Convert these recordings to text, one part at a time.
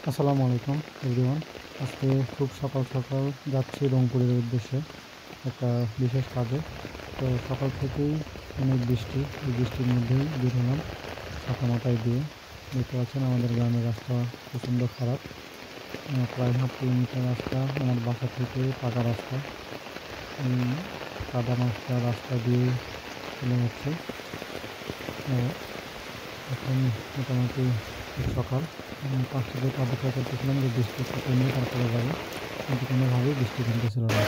আসসালামু আলাইকুম এভরিওয়ান। আজকে খুব সকাল সকাল যাচ্ছি রংপুরের উদ্দেশ্যে একটা বিশেষ কাজে। তো সকাল থেকেই অনেক বৃষ্টি, এই বৃষ্টির মধ্যেই বের হলাম ছাতা মাথায় দিয়ে। দেখতে পাচ্ছেন আমাদের গ্রামের রাস্তা প্রচণ্ড খারাপ। প্রায় হাফ কিলোমিটার রাস্তা আমার বাসা থেকে পাকা রাস্তা, কাদা মাখা রাস্তা দিয়ে চলে যাচ্ছে। তো এখন মোটামুটি সকাল ৫টা থেকে অপেক্ষা করতেছিলাম যে বৃষ্টি একটু কমলে তারপরে যাবো, কিন্তু কোনোভাবেই বৃষ্টি কমতেছিল না।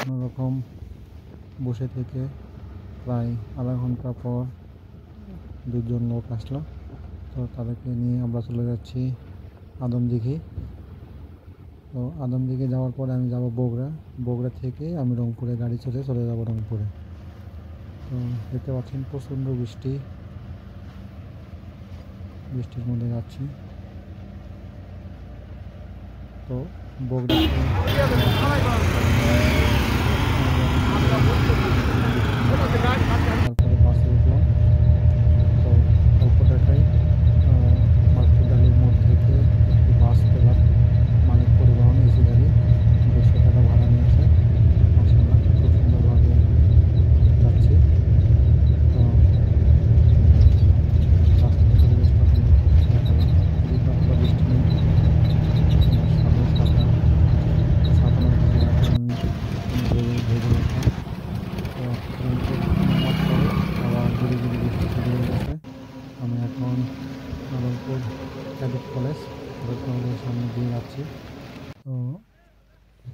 কোনো রকম বসে থেকে প্রায় আধা ঘন্টা পর দুজন লোক আসলো। তো তাদেরকে নিয়ে আমরা চলে যাচ্ছি আদমদিঘি। তো আদমদিঘি যাওয়ার পরে আমি যাব বগুড়া। বগুড়া থেকে আমি রংপুরে গাড়ি চলে যাব রংপুরে। তো দেখতে পাচ্ছেন প্রচণ্ড বৃষ্টির মধ্যে যাচ্ছি। তো বগুড়া তারপরে বাসে উঠলাম। তো অল্প টাকায় মার্কেটডালির মোড় থেকে একটি বাস পেলাম, মানিক পরিবহন এসি গাড়ি। 150 টাকা ভাড়া নিয়েছে। মাশাআল্লাহ খুব সুন্দরভাবে যাচ্ছি। তো রাস্তার পরিবেশটা দেখালাম, যেহেতু এতটা বৃষ্টি নেই। আমার সামনে ছাতানোর জন্য আমি ভেবে উঠলাম। তো রংপুর নামার পরে আবার ধীরে ধীরে বৃষ্টি শুরু হয়ে গেছে। আমি এখন রংপুর কলেজের সামনে দিয়ে যাচ্ছি। তো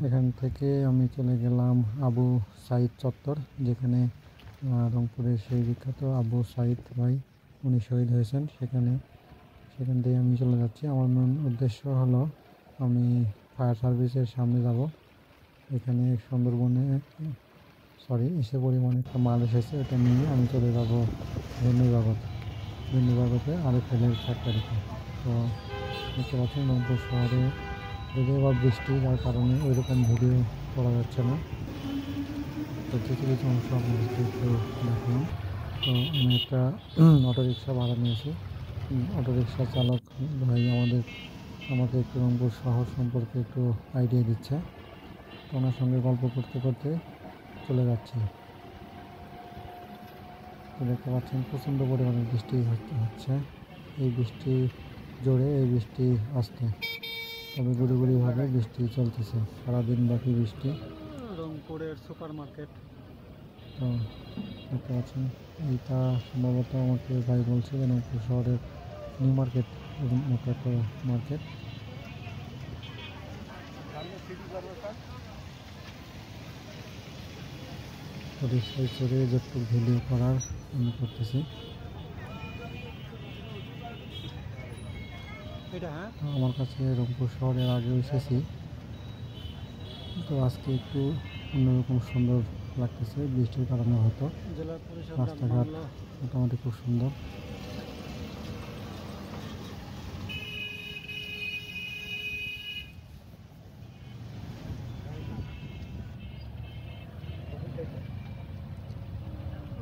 এখান থেকে আমি চলে গেলাম আবু সাইদ চত্বর, যেখানে রংপুরের সেই বিখ্যাত আবু সাইদ ভাই উনি শহীদ হয়েছেন। সেখান থেকে আমি চলে যাচ্ছি। আমার মূল উদ্দেশ্য হলো আমি ফায়ার সার্ভিসের সামনে যাব। এখানে সুন্দরবনে এসে পরিমাণে একটা মাল এসেছে, এটা নিয়ে আমি চলে যাব ভেন্ডুবাগতে আরএফএলের ফ্যাক্টরিতে। তো দেখতে পাচ্ছেন রংপুর শহরে যদিও বা বৃষ্টি, যার কারণে ওইরকম ভিডিও করা যাচ্ছে না। তো কিছু কিছু অংশ আপনাদেরকে একটু দেখলাম। তো আমি একটা অটোরিকশা ভাড়া নিয়েছি। অটোরিকশা চালক ভাই আমাকে একটু রংপুর শহর সম্পর্কে একটু আইডিয়া দিচ্ছে। তো ওনার সঙ্গে গল্প করতে করতে চলে যাচ্ছি। তো দেখতে পাচ্ছেন প্রচণ্ড পরিমাণে বৃষ্টি হচ্ছে। এই বৃষ্টি জোরে, এই বৃষ্টি আসতে, তবে গুড়িগুড়িভাবে বৃষ্টি চলতেছে সারাদিন ব্যাপী বৃষ্টি। রংপুরের সুপার মার্কেট। তো দেখতে পাচ্ছেন এইটা সম্ভবত আমাকে ভাই বলছে যে রংপুর শহরের নিউ মার্কেট মতো একটা মার্কেট। রিক্সায় চড়ে যতটুকু ভিডিও করার আমি করতেছি। আমার কাছে রংপুর শহরের আগে এসেছি, তো আজকে একটু অন্যরকম সুন্দর লাগতেছে বৃষ্টির কারণে হয়তো। রাস্তাঘাট মোটামুটি খুব সুন্দর।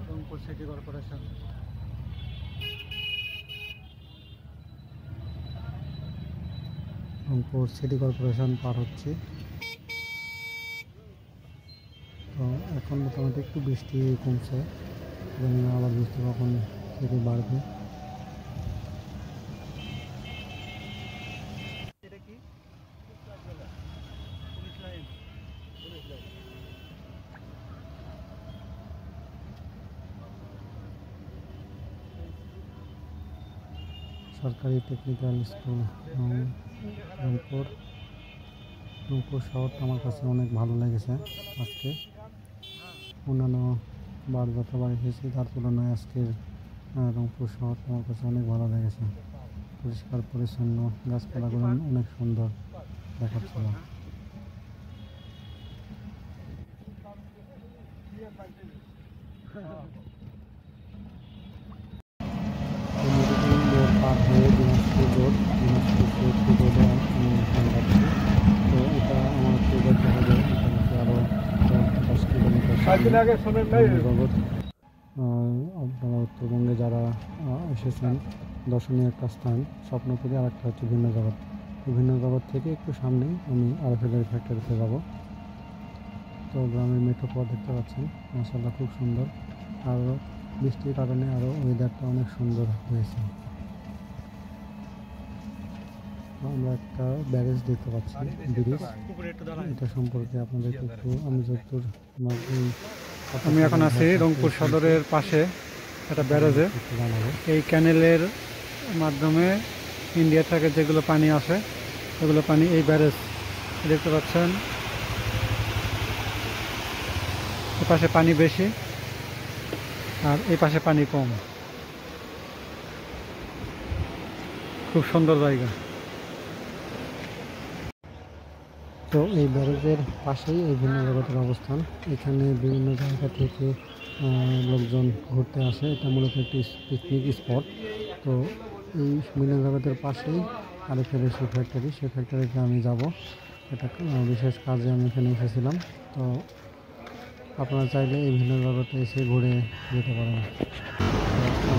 Rangpur city corporation, Rangpur city corporation পার হচ্ছে। তো এখন মোটামুটি একটু বৃষ্টি কমছে, জানি না আবার বৃষ্টি কখন থেকে বাড়বে। সরকারি টেকনিক্যাল স্কুল রংপুর শহরটা আমার কাছে অনেক ভালো লেগেছে আজকে। অন্যান্য বার যতবার এসেছি তার তুলনায় আজকের রংপুর শহরটা আমার কাছে অনেক ভালো লেগেছে। পরিষ্কার পরিচ্ছন্ন, গাছপালাগুলো অনেক সুন্দর দেখাচ্ছিল। পার হয়ে দিনাজপুর রোডে আমি এখানে যাচ্ছি। তো এটা আমার যেতে হবে মোটামুটি আরও 10 কিলোমিটার আপনারা উত্তরবঙ্গে যারা এসেছেন দর্শনীয় একটা স্থান স্বপ্নপুরী, আর একটা হচ্ছে ভিন্ন জগৎ। ভিন্ন জগৎ থেকে একটু সামনেই আমি আরএফএল ফ্যাক্টরিতে যাব। তো গ্রামের মেঠো পথ দেখতে পাচ্ছেন, মাশাআল্লাহ খুব সুন্দর। আর বৃষ্টির কারণে আরও ওয়েদারটা অনেক সুন্দর হয়েছে। আমরা একটা ব্যারেজ দেখতে পাচ্ছি, ব্রিজ। এটা সম্পর্কে আপনাদেরকে একটু আমি যতদূর আমি এখন আছি রংপুর সদরের পাশে একটা ব্যারেজে। জানাবো। এই ক্যানেলের মাধ্যমে ইন্ডিয়া থেকে যেগুলো পানি আসে সেগুলো পানি এই ব্যারেজ দেখতে পাচ্ছেন। এ পাশে পানি বেশি আর এই পাশে পানি কম। খুব সুন্দর জায়গা। তো এই ব্যারেজের পাশেই এই ভিন্ন জগতের অবস্থান। এখানে বিভিন্ন জায়গা থেকে লোকজন ঘুরতে আসে। এটা মূলত একটি পিকনিক স্পট। তো এই ভিন্ন জগতের পাশেই আরএফএল সেই ফ্যাক্টরি, সেই ফ্যাক্টরিতে আমি যাব। এটা বিশেষ কাজে আমি এখানে এসেছিলাম। তো আপনারা চাইলে এই ভিন্ন জগতে এসে ঘুরে যেতে পারেন। তো